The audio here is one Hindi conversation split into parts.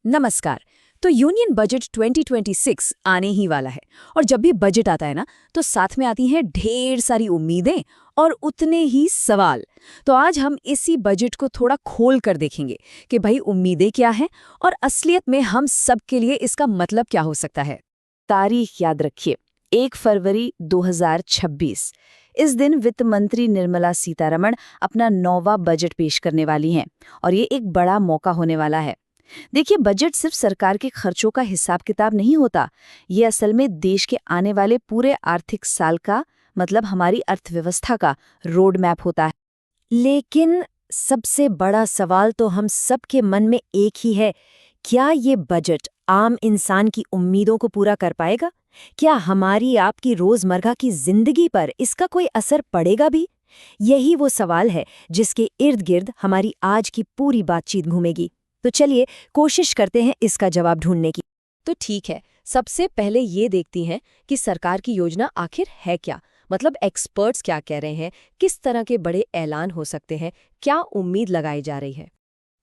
नमस्कार। तो यूनियन बजट 2026 आने ही वाला है और जब भी बजट आता है ना तो साथ में आती हैं ढेर सारी उम्मीदें और उतने ही सवाल। तो आज हम इसी बजट को थोड़ा खोल कर देखेंगे कि भाई उम्मीदें क्या हैं और असलियत में हम सब के लिए इसका मतलब क्या हो सकता है। तारीख याद रखिए, 1 फरवरी 2026। इस दिन वित्त मंत्री निर्मला सीतारमण अपना 9वां बजट पेश करने वाली हैं और ये एक बड़ा मौका होने वाला है। देखिए, बजट सिर्फ सरकार के खर्चों का हिसाब किताब नहीं होता। ये असल में देश के आने वाले पूरे आर्थिक साल का, मतलब हमारी अर्थव्यवस्था का रोड मैप होता है। लेकिन सबसे बड़ा सवाल तो हम सबके मन में एक ही है, क्या ये बजट आम इंसान की उम्मीदों को पूरा कर पाएगा? क्या हमारी आपकी रोजमर्रा की जिंदगी पर इसका कोई असर पड़ेगा भी? यही वो सवाल है जिसके इर्द गिर्द हमारी आज की पूरी बातचीत घूमेगी। तो चलिए कोशिश करते हैं इसका जवाब ढूंढने की। तो ठीक है, सबसे पहले ये देखती हैं कि सरकार की योजना आखिर है क्या। मतलब एक्सपर्ट्स क्या कह रहे हैं, किस तरह के बड़े ऐलान हो सकते हैं, क्या उम्मीद लगाई जा रही है।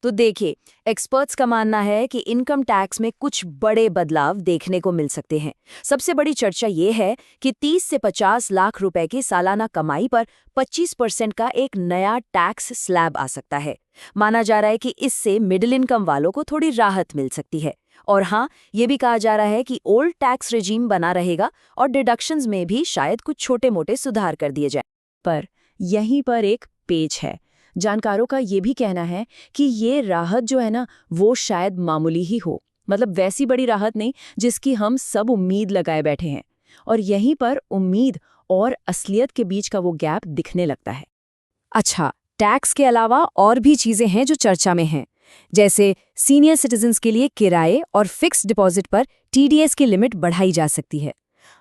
तो देखिए, एक्सपर्ट्स का मानना है कि इनकम टैक्स में कुछ बड़े बदलाव देखने को मिल सकते हैं। सबसे बड़ी चर्चा ये है कि 30 से 50 लाख रुपए की सालाना कमाई पर 25% का एक नया टैक्स स्लैब आ सकता है। माना जा रहा है कि इससे मिडिल इनकम वालों को थोड़ी राहत मिल सकती है। और हाँ, ये भी कहा जा रहा है कि ओल्ड टैक्स रेजीम बना रहेगा और डिडक्शंस में भी शायद कुछ छोटे-मोटे सुधार कर दिए जाए। पर यहीं पर एक पेच है। जानकारों का ये भी कहना है कि ये राहत जो है ना, वो शायद मामूली ही हो। मतलब वैसी बड़ी राहत नहीं जिसकी हम सब उम्मीद लगाए बैठे हैं। और यहीं पर उम्मीद और असलियत के बीच का वो गैप दिखने लगता है। अच्छा, टैक्स के अलावा और भी चीजें हैं जो चर्चा में हैं, जैसे सीनियर सिटीजन्स के लिए किराए और फिक्स डिपॉजिट पर टीडीएस की लिमिट बढ़ाई जा सकती है।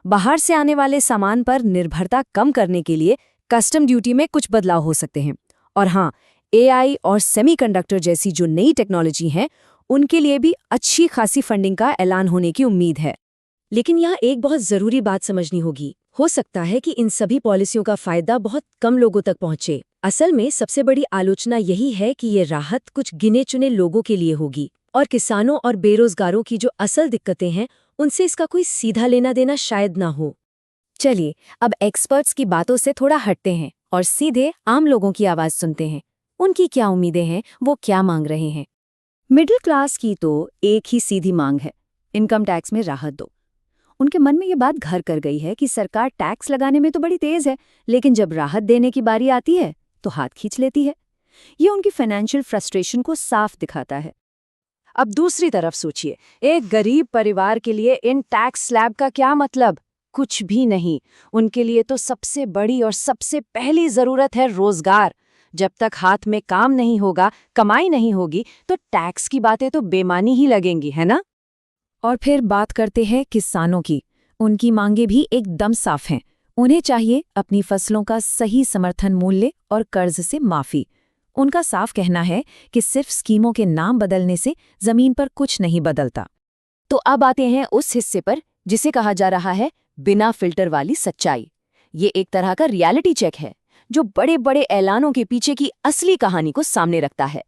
बाहर से आने वाले सामान पर निर्भरता कम करने के लिए कस्टम ड्यूटी में कुछ बदलाव हो सकते हैं। और हाँ, एआई और सेमीकंडक्टर जैसी जो नई टेक्नोलॉजी हैं, उनके लिए भी अच्छी खासी फंडिंग का ऐलान होने की उम्मीद है। लेकिन यहाँ एक बहुत ज़रूरी बात समझनी होगी। हो सकता है कि इन सभी पॉलिसियों का फायदा बहुत कम लोगों तक पहुंचे। असल में सबसे बड़ी आलोचना यही है कि ये राहत कुछ गिने चुने लोगों के लिए होगी और किसानों और बेरोजगारों की जो असल दिक्कतें हैं, उनसे इसका कोई सीधा लेना देना शायद ना हो। चलिए, अब एक्सपर्ट्स की बातों से थोड़ा हटते हैं और सीधे आम लोगों की आवाज़ सुनते हैं। उनकी क्या उम्मीदें हैं, वो क्या मांग रहे हैं। मिडिल क्लास की तो एक ही सीधी मांग है, इनकम टैक्स में राहत दो। उनके मन में ये बात घर कर गई है कि सरकार टैक्स लगाने में तो बड़ी तेज है, लेकिन जब राहत देने की बारी आती है तो हाथ खींच लेती है। ये उनकी फाइनेंशियल फ्रस्ट्रेशन को साफ दिखाता है। अब दूसरी तरफ सोचिए, एक गरीब परिवार के लिए इन टैक्स स्लैब का क्या मतलब? कुछ भी नहीं। उनके लिए तो सबसे बड़ी और सबसे पहली जरूरत है रोजगार। जब तक हाथ में काम नहीं होगा, कमाई नहीं होगी, तो टैक्स की बातें तो बेमानी ही लगेंगी, है ना? और फिर बात करते हैं किसानों की। उनकी मांगे भी एकदम साफ हैं। उन्हें चाहिए अपनी फसलों का सही समर्थन मूल्य और कर्ज से माफी। उनका साफ कहना है कि सिर्फ स्कीमों के नाम बदलने से जमीन पर कुछ नहीं बदलता। तो अब आते हैं उस हिस्से पर जिसे कहा जा रहा है बिना फिल्टर वाली सच्चाई। ये एक तरह का रियलिटी चेक है जो बड़े बड़े ऐलानों के पीछे की असली कहानी को सामने रखता है।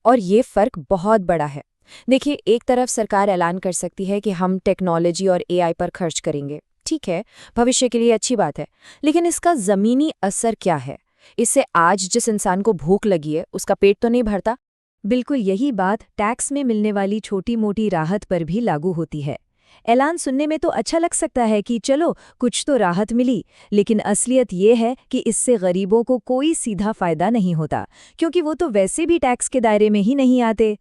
और ये फर्क बहुत बड़ा है। देखिए, एक तरफ सरकार ऐलान कर सकती है कि हम टेक्नोलॉजी और एआई पर खर्च करेंगे। ठीक है, भविष्य के लिए अच्छी बात है, लेकिन इसका ज़मीनी असर क्या है? इससे आज जिस इंसान को भूख लगी है, उसका पेट तो नहीं भरता। बिल्कुल यही बात टैक्स में मिलने वाली छोटी मोटी राहत पर भी लागू होती है। ऐलान सुनने में तो अच्छा लग सकता है कि चलो कुछ तो राहत मिली, लेकिन असलियत ये है कि इससे गरीबों को कोई सीधा फायदा नहीं होता, क्योंकि वो तो वैसे भी टैक्स के दायरे में ही नहीं आते।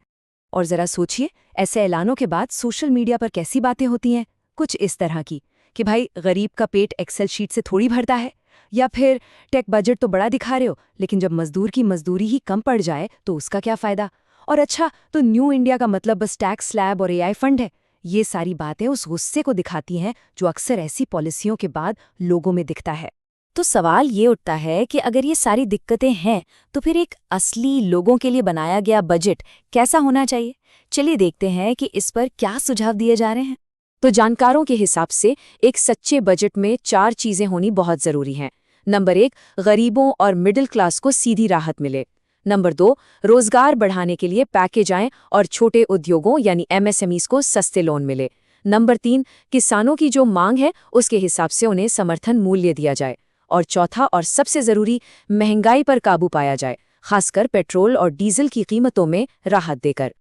और जरा सोचिए, ऐसे ऐलानों के बाद सोशल मीडिया पर कैसी बातें होती हैं, कुछ इस तरह की कि भाई गरीब का पेट एक्सेल शीट से थोड़ी भरता है, या फिर टेक बजट तो बड़ा दिखा रहे हो, लेकिन जब मजदूर की मजदूरी ही कम पड़ जाए तो उसका क्या फायदा। और अच्छा, तो न्यू इंडिया का मतलब बस टैक्स स्लैब और एआई फंड है। ये सारी बातें उस गुस्से को दिखाती हैं जो अक्सर ऐसी पॉलिसियों के बाद लोगों में दिखता है। तो सवाल ये उठता है कि अगर ये सारी दिक्कतें हैं, तो फिर एक असली लोगों के लिए बनाया गया बजट कैसा होना चाहिए? चलिए देखते हैं कि इस पर क्या सुझाव दिए जा रहे हैं। तो जानकारों के हिसाब से एक सच्चे बजट में 4 चीजें होनी बहुत जरूरी हैं। नंबर 1, गरीबों और मिडिल क्लास को सीधी राहत मिले। नंबर 2, रोजगार बढ़ाने के लिए पैकेज आएं और छोटे उद्योगों यानी एमएसएमईज को सस्ते लोन मिले। नंबर 3, किसानों की जो मांग है उसके हिसाब से उन्हें समर्थन मूल्य दिया जाए। और चौथा और सबसे जरूरी, महंगाई पर काबू पाया जाए, खासकर पेट्रोल और डीजल की कीमतों में राहत देकर।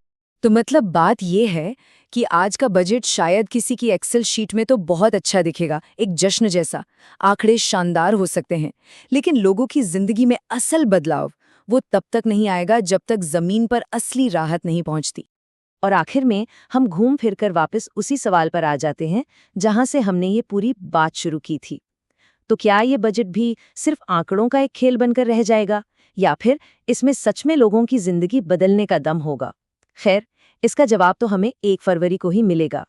तो मतलब बात यह है कि आज का बजट शायद किसी की एक्सेल शीट में तो बहुत अच्छा दिखेगा, एक जश्न जैसा, आंकड़े शानदार हो सकते हैं, लेकिन लोगों की जिंदगी में असल बदलाव वो तब तक नहीं आएगा जब तक जमीन पर असली राहत नहीं पहुंचती। और आखिर में हम घूम फिर कर वापस उसी सवाल पर आ जाते हैं जहां से हमने ये पूरी बात शुरू की थी। तो क्या ये बजट भी सिर्फ आंकड़ों का एक खेल बनकर रह जाएगा, या फिर इसमें सच में लोगों की जिंदगी बदलने का दम होगा? खैर, इसका जवाब तो हमें 1 फरवरी को ही मिलेगा।